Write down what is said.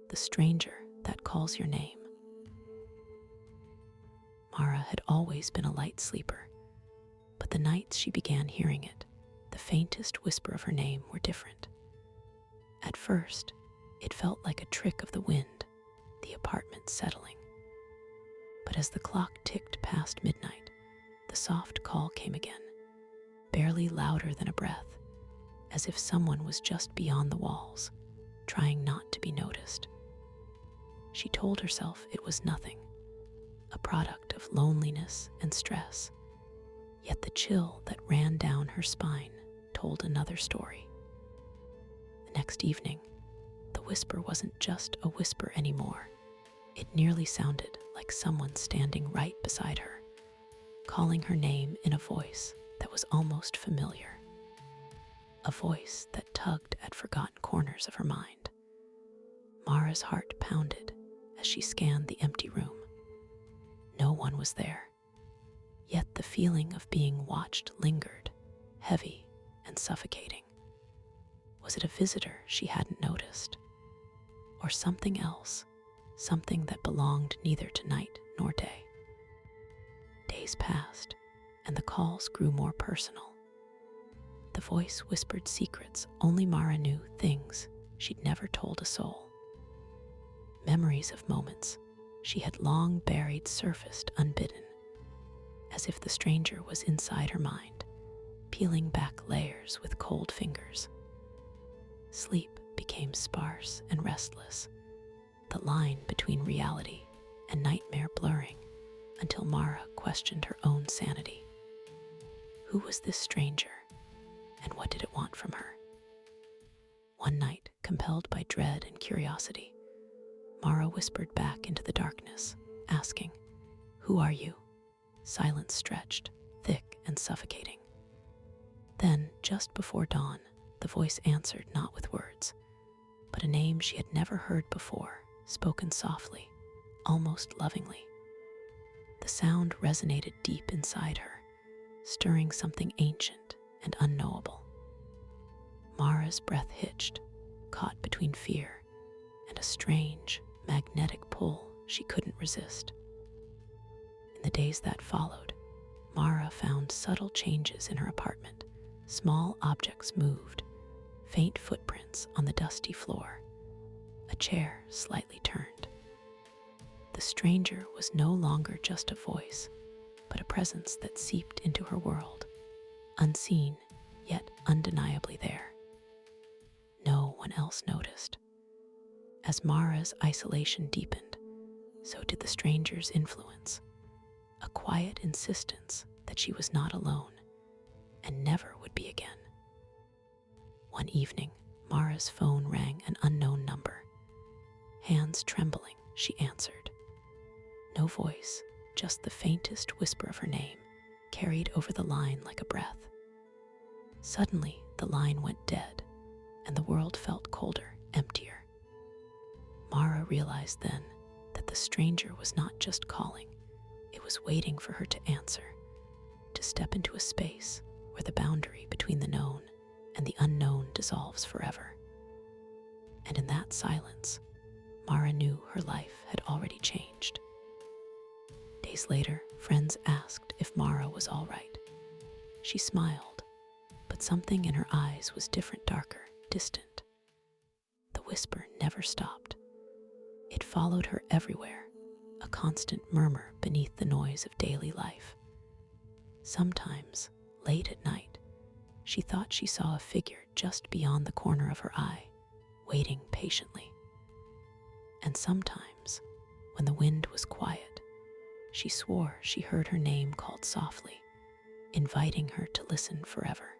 the stranger that calls your name. Mara had always been a light sleeper, but the nights she began hearing it, the faintest whisper of her name, were different. At first, it felt like a trick of the wind, the apartment settling. But as the clock ticked past midnight, the soft call came again, barely louder than a breath, as if someone was just beyond the walls, trying not to be noticed. She told herself it was nothing, a product of loneliness and stress, yet the chill that ran down her spine told another story. The next evening, the whisper wasn't just a whisper anymore. It nearly sounded like someone standing right beside her, calling her name in a voice that was almost familiar, a voice that tugged at forgotten corners of her mind. Mara's heart pounded as she scanned the empty room. No one was there, yet the feeling of being watched lingered, heavy and suffocating. Was it a visitor she hadn't noticed? Or something else, something that belonged neither to night nor day? Days passed, and the calls grew more personal. The voice whispered secrets only Mara knew, things she'd never told a soul. Memories of moments she had long buried surfaced unbidden, as if the stranger was inside her mind, peeling back layers with cold fingers. Sleep became sparse and restless, the line between reality and nightmare blurring, until Mara questioned her own sanity. Who was this stranger, and what did it want from her? One night, compelled by dread and curiosity, Mara whispered back into the darkness, asking, "Who are you?" Silence stretched, thick and suffocating. Then, just before dawn, the voice answered, not with words, but a name she had never heard before, spoken softly, almost lovingly. The sound resonated deep inside her, stirring something ancient and unknowable. Mara's breath hitched, caught between fear and a strange, magnetic pull she couldn't resist. In the days that followed, Mara found subtle changes in her apartment. Small objects moved, faint footprints on the dusty floor, a chair slightly turned. The stranger was no longer just a voice, but a presence that seeped into her world, unseen yet undeniably there. No one else noticed. As Mara's isolation deepened, so did the stranger's influence, a quiet insistence that she was not alone and never would be again. One evening, Mara's phone rang an unknown number. Hands trembling, she answered. No voice, just the faintest whisper of her name, carried over the line like a breath. Suddenly, the line went dead, and the world felt colder, emptier. Mara realized then that the stranger was not just calling, it was waiting for her to answer, to step into a space where the boundary between the known and the unknown dissolves forever. And in that silence, Mara knew her life had already changed. Days later, friends asked if Mara was all right. She smiled, but something in her eyes was different, darker, distant. The whisper never stopped. It followed her everywhere, a constant murmur beneath the noise of daily life. Sometimes, late at night, she thought she saw a figure just beyond the corner of her eye, waiting patiently. And sometimes, when the wind was quiet, she swore she heard her name called softly, inviting her to listen forever.